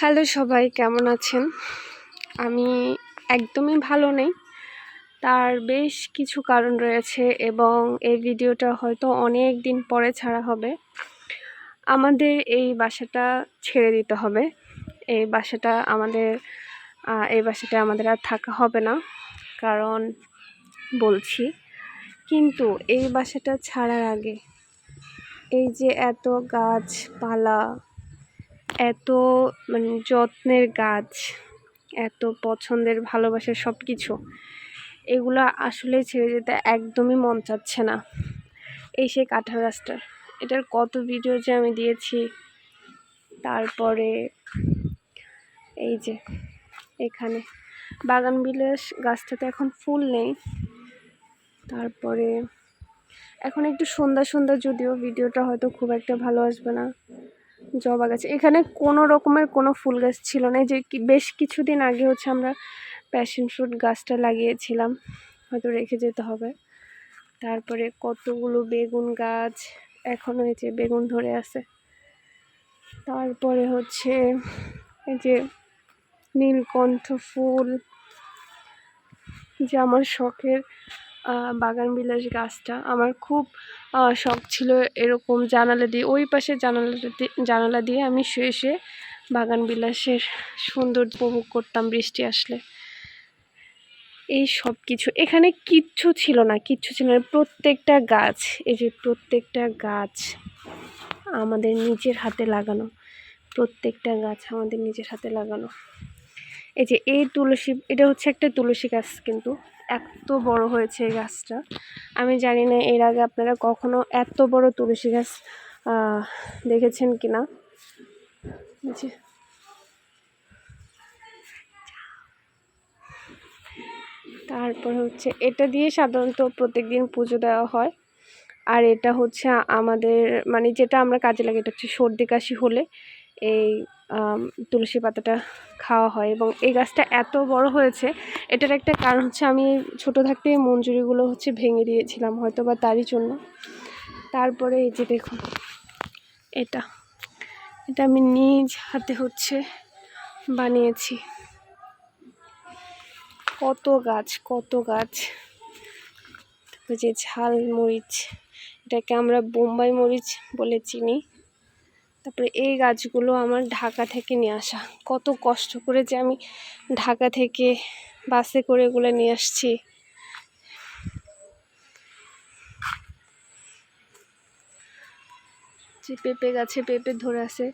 Hello সবাই, কেমন আছেন? আমি একদমই ভালো নেই। তার বেশ কিছু কারণ রয়েছে এবং এই ভিডিওটা হয়তো অনেক দিন পরে ছাড়া হবে। আমাদের এই বাসাটা ছেড়ে দিতে হবে। এই বাসাটায় আমাদের আর থাকা হবে না, কারণ বলছি। কিন্তু এই বাসাটা ছাড়ার আগে এই যে এত গাছপালা, এত যত্নের গাছ, এত পছন্দের ভালোবাসার সব কিছু, এগুলো আসলে ছেড়ে যেতে একদমই মন চাচ্ছে না। এই সেই কাঁঠাল গাছটা, এটার কত ভিডিও যে আমি দিয়েছি। তারপরে এই যে এখানে বাগানবিলাস গাছটাতে এখন ফুল নেই। তারপরে এখন একটু সন্ধ্যা যদিও ভিডিওটা হয়তো খুব একটা ভালো আসবে না। জবা গাছ, এখানে কোনো রকমের কোনো ফুল গাছ ছিল না। যে বেশ কিছুদিন আগে আমরা প্যাশন ফ্রুট গাছটা লাগিয়েছিলাম, হয়তো রেখে যেতে হবে। তারপরে কতগুলো বেগুন গাছ, এখনও এই যে বেগুন ধরে আছে। তারপরে এই যে নীলকণ্ঠ ফুল, যে আমার শখের বাগানবিলাস গাছটা। আমার খুব শখ ছিল এরকম জানালা দিয়ে, ওই পাশে জানালা দিয়ে আমি শুয়ে শুয়ে বাগানবিলাসের সৌন্দর্য উপভোগ করতাম বৃষ্টি আসলে। এই সব কিছু এখানে কিচ্ছু ছিল না। প্রত্যেকটা গাছ, এই যে প্রত্যেকটা গাছ আমাদের নিজের হাতে লাগানো। এই যে এই তুলসী, এটা একটা তুলসী গাছ, কিন্তু এত বড় হয়েছে এই গাছটা। আমি জানি না এর আগে আপনারা কখনো এত বড় তুলসী গাছ দেখেছেন কিনা। তারপর এটা দিয়ে সাধারণত প্রত্যেকদিন পুজো দেওয়া হয়। আর এটা আমাদের যেটা আমরা কাজে লাগে, এটা সর্দি কাশি হলে এই তুলসী পাতাটা খাওয়া হয়। এবং এই গাছটা এত বড় হয়েছে, এটার একটা কারণ আমি ছোটো থাকতে মঞ্জুরিগুলো ভেঙে দিয়েছিলাম, হয়তো বা তারই জন্য। তারপরে এই যে দেখুন, এটা আমি নিজ হাতে বানিয়েছি। কত গাছ। তারপর যে ঝাল মরিচ, এটাকে আমরা বোম্বাই মরিচ বলে চিনি। তারপরে এই গাছগুলো আমার ঢাকা থেকে নিয়ে আসা। কত কষ্ট করে যে আমি ঢাকা থেকে বাসে করে এগুলো নিয়ে আসছি। যে পেঁপে গাছে পেঁপে ধরে আছে,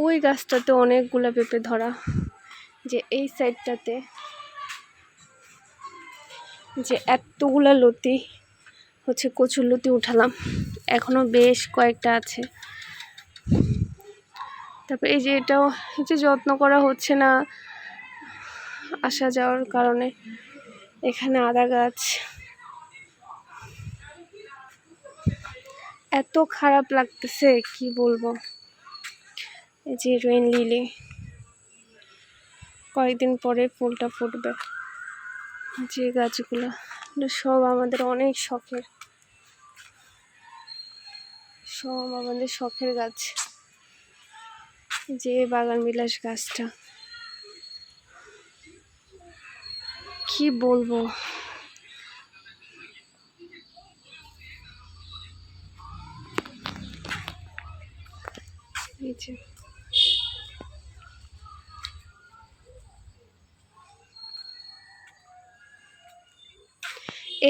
ওই গাছটাতে অনেকগুলো পেঁপে ধরা। যে এই সাইডটাতে যে এতগুলা লতি কচুর লতি উঠালাম, এখনো বেশ কয়েকটা আছে। তারপর এই যে এটাও যত্ন করা হচ্ছে না আসা যাওয়ার কারণে। এখানে আদা গাছ, এত খারাপ লাগতেছে কি বলবো। এই যে রেইন লিলি, কয়েকদিন পরে ফুলটা ফুটবে। যে গাছগুলো সব আমাদের অনেক শখের গাছ। যে বাগানবিলাস গাছটা, কি বলবো। এই যে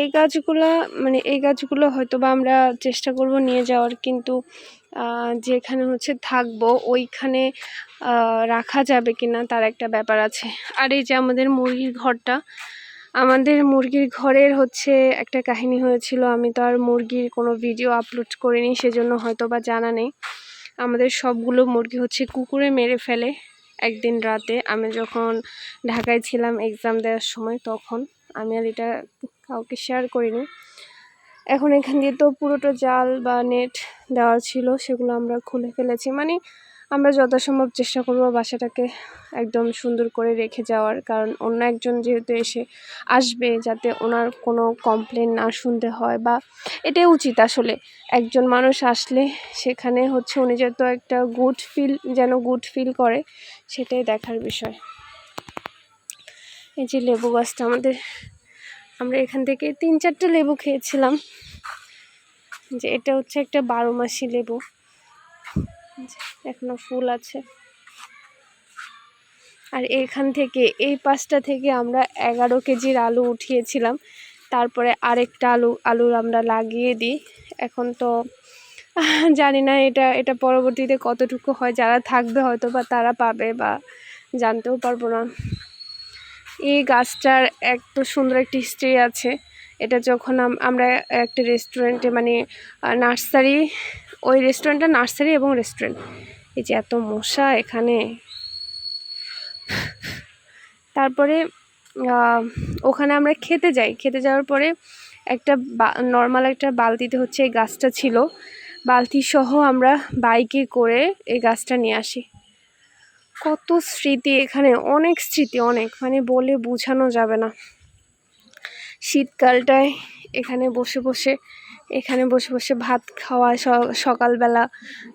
এই গাছগুলো হয়তো বা আমরা চেষ্টা করব নিয়ে যাওয়ার, কিন্তু যেখানে থাকবো ওইখানে রাখা যাবে কিনা তার একটা ব্যাপার আছে। আর এই যে আমাদের মুরগির ঘরের একটা কাহিনী হয়েছিল। আমি তো আর মুরগির কোনো ভিডিও আপলোড করিনি, সেজন্য হয়তো বা জানা নেই। আমাদের সবগুলো মুরগি কুকুরে মেরে ফেলে একদিন রাতে। আমি যখন ঢাকায় ছিলাম এক্সাম দেওয়ার সময়, তখন আমি আর এটা কাউকে শেয়ার করিনি। এখন এখান দিয়ে তো পুরোটা জাল বা নেট দেওয়া ছিল, সেগুলো আমরা খুলে ফেলেছি। আমরা যথাসম্ভব চেষ্টা করব বাসাটাকে একদম সুন্দর করে রেখে যাওয়ার, কারণ অন্য একজন যেহেতু আসবে যাতে ওনার কোনো কমপ্লেন না শুনতে হয়, বা এটাই উচিত আসলে। একজন মানুষ আসলে সেখানে হচ্ছে উনি যেহেতু একটা গুড ফিল করে, সেটাই দেখার বিষয়। এই যে লেবু গাছটা আমরা এখান থেকে 3-4টে লেবু খেয়েছিলাম। যে এটা হচ্ছে একটা 12 মাসি লেবু, এখনো ফুল আছে। আর এখান থেকে এই পাশটা থেকে আমরা 11 কেজির আলু উঠিয়েছিলাম। তারপরে আরেকটা আলুর আমরা লাগিয়ে দিই। এখন তো জানি না এটা পরবর্তীতে কতটুকু হয়, যারা থাকবে হয়তো বা তারা পাবে, বা জানতেও পারবো না। এই গাছটার এত সুন্দর একটি হিস্ট্রি আছে। এটা যখন আমরা একটা রেস্টুরেন্টে মানে নার্সারি, ওই রেস্টুরেন্টটা নার্সারি এবং রেস্টুরেন্ট। এই যে এত মশা এখানে। তারপরে ওখানে আমরা খেতে যাওয়ার পরে একটা নর্মাল একটা বালতিতে হচ্ছে এই গাছটা ছিল, বালতি সহ আমরা বাইকে করে এই গাছটা নিয়ে আসি। কত স্মৃতি এখানে, অনেক স্মৃতি, অনেক, মানে বলে বোঝানো যাবে না। শীতকালটায় এখানে বসে বসে ভাত খাওয়া সকালবেলা,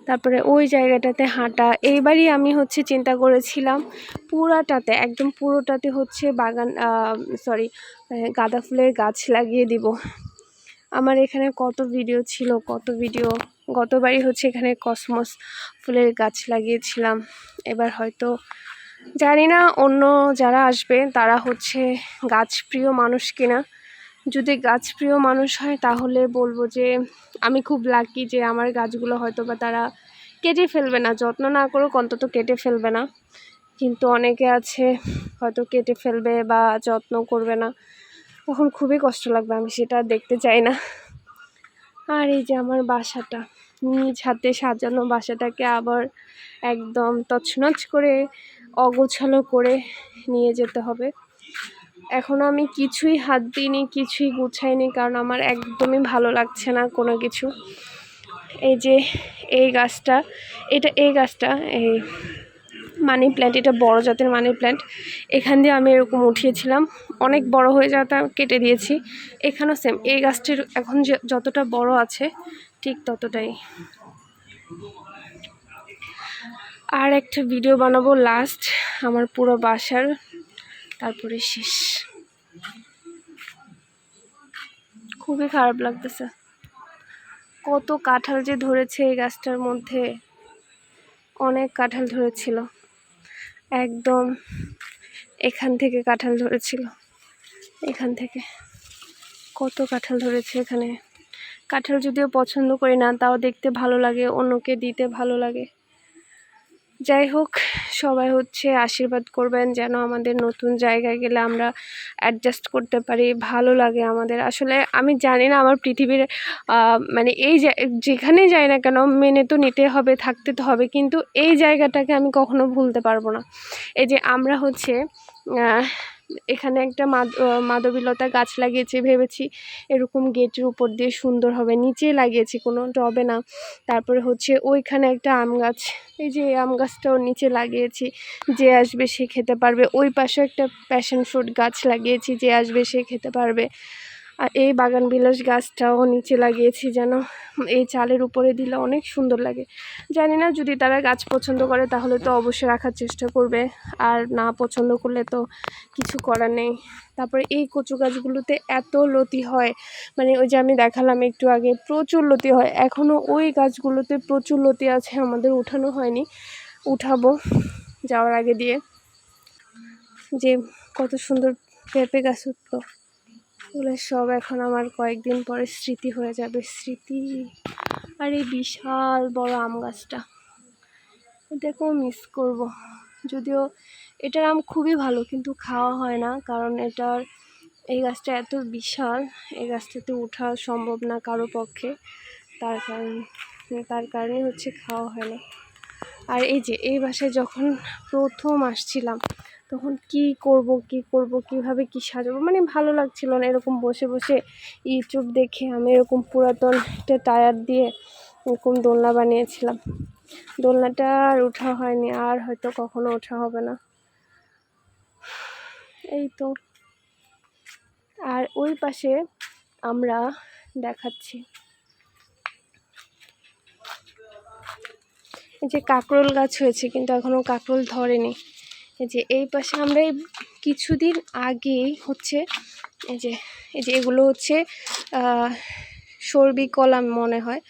তারপরে ওই জায়গাটাতে হাঁটা। এইবারই আমি হচ্ছে চিন্তা করেছিলাম একদম পুরোটাতে হচ্ছে গাঁদা ফুলের গাছ লাগিয়ে দিব। আমার এখানে কত ভিডিও গতবারই হচ্ছে এখানে কসমস ফুলের গাছ লাগিয়েছিলাম। এবার হয়তো জানি না অন্য যারা আসবে তারা হচ্ছে গাছপ্রিয় মানুষ কিনা। যদি গাছপ্রিয় মানুষ হয় তাহলে বলবো যে আমি খুব লাকি যে আমার গাছগুলো হয়তো বা তারা কেটে ফেলবে না, যত্ন না করুক অন্তত কেটে ফেলবে না। কিন্তু অনেকে আছে হয়তো কেটে ফেলবে বা যত্ন করবে না, তখন খুবই কষ্ট লাগবে, আমি সেটা দেখতে চাই না। আর এই যে আমার বাসাটা, নিজ হাতে সাজানো বাসাটাকে আবার একদম তছনছ করে অগোছালো করে নিয়ে যেতে হবে। এখনও আমি কিছুই হাত দিইনি, কিছুই গুছাইনি, কারণ আমার একদমই ভালো লাগছে না কোনো কিছু। এই যে এই গাছটা এই মানি প্ল্যান্ট, এটা বড় জাতের মানি প্ল্যান্ট। এখান দিয়ে আমি এরকম উঠিয়েছিলাম, অনেক বড় হয়ে যাওয়াটা কেটে দিয়েছি। এখানেও সেম, এই গাছটির এখন যতটা বড় আছে ঠিক ততটাই। আর একটা ভিডিও বানাবো লাস্ট আমার পুরো বাসার, তারপরে শেষ। খুবই খারাপ লাগতেছে, কত কাঁঠাল যে ধরেছে এই গাছটার মধ্যে, অনেক কাঁঠাল ধরেছিল, একদম এখান থেকে কাঁঠাল ধরেছিল, এখান থেকে কত কাঁঠাল ধরেছে এখানে। কাঁঠাল যদিও পছন্দ করি না, তাও দেখতে ভালো লাগে, অন্যকে দিতে ভালো লাগে। যাই হোক, সবাই হচ্ছে আশীর্বাদ করবেন যেন আমাদের নতুন জায়গায় গেলে আমরা অ্যাডজাস্ট করতে পারি, ভালো লাগে আমাদের। আসলে আমি জানি না, আমার পৃথিবীর মানে যেখানেই যাই না কেন মেনে তো নিতে হবে, থাকতে তো হবে, কিন্তু এই জায়গাটাকে আমি কখনো ভুলতে পারবো না। এই যে আমরা হচ্ছে এখানে একটা মাধবীলতা গাছ লাগিয়েছি, ভেবেছি এরকম গেটের উপর দিয়ে সুন্দর হবে, নিচে লাগিয়েছি, কোনো টবে না। তারপরে হচ্ছে ওইখানে একটা আম গাছ, এই যে আম গাছটাও নিচে লাগিয়েছি, যে আসবে সে খেতে পারবে। ওই পাশে একটা প্যাশন ফ্রুট গাছ লাগিয়েছি, যে আসবে সে খেতে পারবে। আর এই বাগান বিলাস গাছটাও নিচে লাগিয়েছি, যেন এই চালের উপরে দিলে অনেক সুন্দর লাগে। জানি না, যদি তারা গাছ পছন্দ করে তাহলে তো অবশ্যই রাখার চেষ্টা করবে, আর না পছন্দ করলে তো কিছু করার নেই। তারপরে এই কচু গাছগুলোতে এত লতি হয়, মানে ওই যে আমি দেখালাম একটু আগে, প্রচুর লতি হয়। এখনও ওই গাছগুলোতে প্রচুর লতি আছে, আমাদের উঠানো হয়নি, উঠাবো যাওয়ার আগে দিয়ে। যে কত সুন্দর পেঁপে গাছ উঠলো, ওগুলো সব এখন আমার কয়েকদিন পরে স্মৃতি হয়ে যাবে, স্মৃতি। আর এই বিশাল বড় আম গাছটা, এটাকেও মিস করব। যদিও এটার আম খুবই ভালো, কিন্তু খাওয়া হয় না, কারণ এই গাছটা এত বিশাল, এই গাছটাতে ওঠা সম্ভব না কারো পক্ষে, তার কারণে হচ্ছে খাওয়া হয় না। আর এই যে এই বাসায় যখন প্রথম আসছিলাম, তখন কি করব কিভাবে কি সাজাবো, মানে ভালো লাগছিল না। এরকম বসে বসে ইউটিউব দেখে আমি এরকম পুরাতন একটা টায়ার দিয়ে এরকম দোলনা বানিয়েছিলাম। দোলনাটা আর ওঠা হয়নি, আর হয়তো কখনো ওঠা হবে না। এই তো। আর ওই পাশে আমরা দেখাচ্ছি, এই যে কাঁকরোল গাছ হয়েছে, কিন্তু এখনও কাঁকরোল ধরেনি। এই যে এই পাশে আমরা কিছুদিন আগেই হচ্ছে এই যে এগুলো হচ্ছে সর্বি কলা মনে হয়,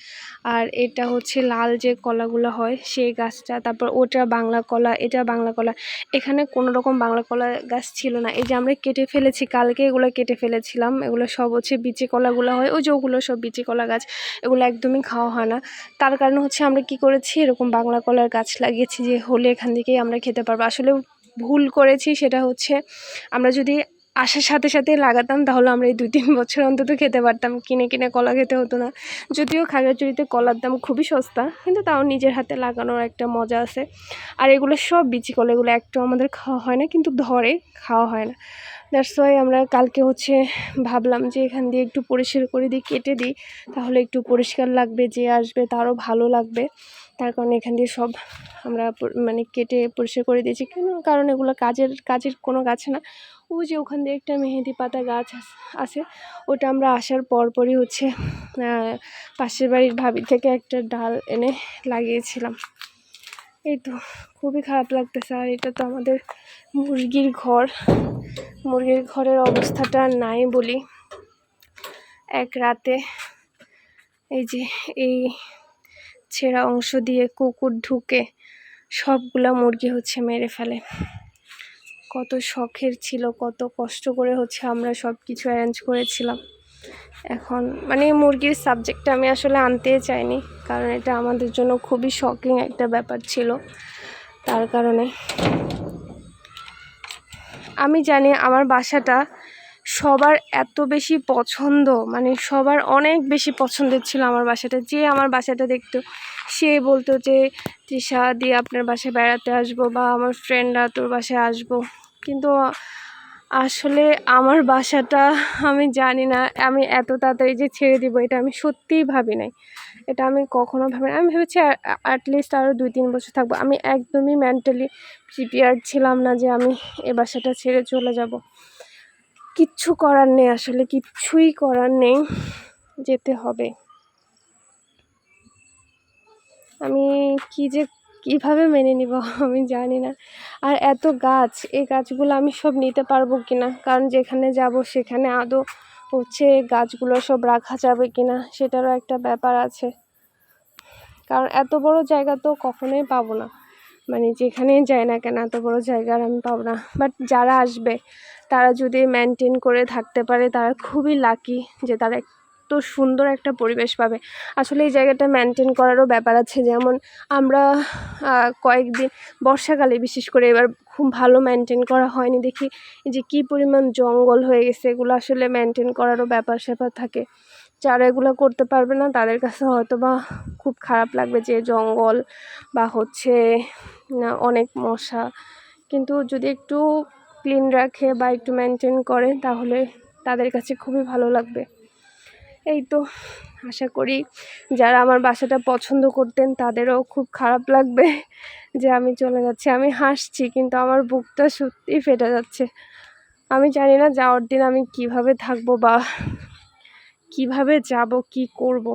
আর এটা হচ্ছে লাল যে কলাগুলো হয় সেই গাছটা। তারপর ওটা বাংলা কলা, এটা বাংলা কলা। এখানে কোনো রকম বাংলা কলা গাছ ছিল না। এই যে আমরা কেটে ফেলেছি, কালকে এগুলো কেটে ফেলেছিলাম। এগুলো সব হচ্ছে বিচি কলাগুলো হয়, ওই যে ওগুলো সব বিচি কলা গাছ। এগুলো একদমই খাওয়া হয় না। তার কারণে হচ্ছে আমরা কি করেছি, এরকম বাংলা কলার গাছ লাগিয়েছি, যে হলে এখান থেকেই আমরা খেতে পারবো। আসলে ভুল করেছি, সেটা হচ্ছে আমরা যদি আসার সাথে সাথে লাগাতাম তাহলে আমরা এই 2-3 বছর অন্তত খেতে পারতাম, কিনে কিনে কলা খেতে হতো না। যদিও খাগড়াছড়িতে কলার দাম খুবই সস্তা, কিন্তু তাও নিজের হাতে লাগানোর একটা মজা আছে। আর এগুলো সব বিচি কলা, এগুলো একটু আমাদের খাওয়া হয় না, কিন্তু ধরে, খাওয়া হয় না। দ্যাটস ওয়াই আমরা কালকে হচ্ছে ভাবলাম যে এখান দিয়ে একটু পরিষ্কার করে দিই, কেটে দিই, তাহলে একটু পরিষ্কার লাগবে, যে আসবে তারও ভালো লাগবে। তার কারণে এখান দিয়ে সব আমরা মানে কেটে পরিষ্কার করে দিয়েছি। কেন? কারণ এগুলো কাজের কোনো গাছ না। ওই যে ওখান দিয়ে একটা মেহেদি পাতা গাছ আছে, ওটা আমরা আসার পরপরই হচ্ছে পাশের বাড়ির ভাবি থেকে একটা ডাল এনে লাগিয়েছিলাম। এই তো, খুবই খারাপ লাগতেছে। আর এটা তো আমাদের মুরগির ঘরের অবস্থাটা নাই বলি। এক রাতে এই যে এই ছেঁড়া অংশ দিয়ে কুকুর ঢুকে সবগুলা মুরগি হচ্ছে মেরে ফেলে। কত শখের ছিল, কত কষ্ট করে হচ্ছে আমরা সব কিছু অ্যারেঞ্জ করেছিলাম। এখন মানে মুরগির সাবজেক্টটা আমি আসলে আনতে চাইনি, কারণ এটা আমাদের জন্য খুবই শকিং একটা ব্যাপার ছিল। তার কারণে আমি জানি আমার বাসাটা সবার এত বেশি পছন্দ, মানে সবার অনেক বেশি পছন্দের ছিল আমার বাসাটা। যে আমার বাসাটা দেখতো সে বলতো যে তৃষা দি আপনার বাসায় বেড়াতে আসবো, বা আমার ফ্রেন্ডরা তোর বাসায় আসবো। কিন্তু আসলে আমার বাসাটা আমি জানি না আমি এত তাড়াতাড়ি যে ছেড়ে দিব, এটা আমি সত্যিই ভাবি নাই। এটা আমি কখনো ভাবি না। আমি ভেবেছি অ্যাটলিস্ট আরও 2-3 বছর থাকবো। আমি একদমই মেন্টালি প্রিপেয়ার্ড ছিলাম না যে আমি এ বাসাটা ছেড়ে চলে যাব। কিচ্ছু করার নেই, আসলে কিচ্ছুই করার নেই, যেতে হবে। আমি কীভাবে মেনে নিব আমি জানি না। আর এত গাছ, এই গাছগুলো আমি সব নিতে পারবো কিনা, কারণ যেখানে যাব সেখানে আদৌ হচ্ছে গাছগুলো সব রাখা যাবে কিনা সেটারও একটা ব্যাপার আছে। কারণ এত বড় জায়গা তো কখনোই পাবো না, মানে যেখানেই যাই না কেন এত বড় জায়গা আর আমি পাবো না। বাট যারা আসবে তারা যদি মেনটেন করে থাকতে পারে, তারা খুবই লাকি যে তারা এত সুন্দর একটা পরিবেশ পাবে। আসলে এই জায়গাটা মেনটেন করারও ব্যাপার আছে। যেমন আমরা কয়েকদিন বর্ষাকালে বিশেষ করে এবার খুব ভালো মেনটেন করা হয়নি দেখি যে কী পরিমাণ জঙ্গল হয়ে গেছে। এগুলো আসলে মেনটেন করারও ব্যাপার স্যাপার থাকে। যারা এগুলো করতে পারবে না তাদের কাছে হয়তো বা খুব খারাপ লাগবে, যে জঙ্গল বা হচ্ছে অনেক মশা। কিন্তু যদি একটু ক্লিন রাখে বা একটু মেনটেন করে তাহলে তাদের কাছে খুবই ভালো লাগবে। এই তো, আশা করি যারা আমার বাসাটা পছন্দ করতেন তাদেরও খুব খারাপ লাগবে যে আমি চলে যাচ্ছি। আমি হাসছি কিন্তু আমার বুকটা সত্যিই ফেটে যাচ্ছে। আমি জানি না যাওয়ার দিন আমি কিভাবে থাকবো বা কিভাবে যাব, কি করব।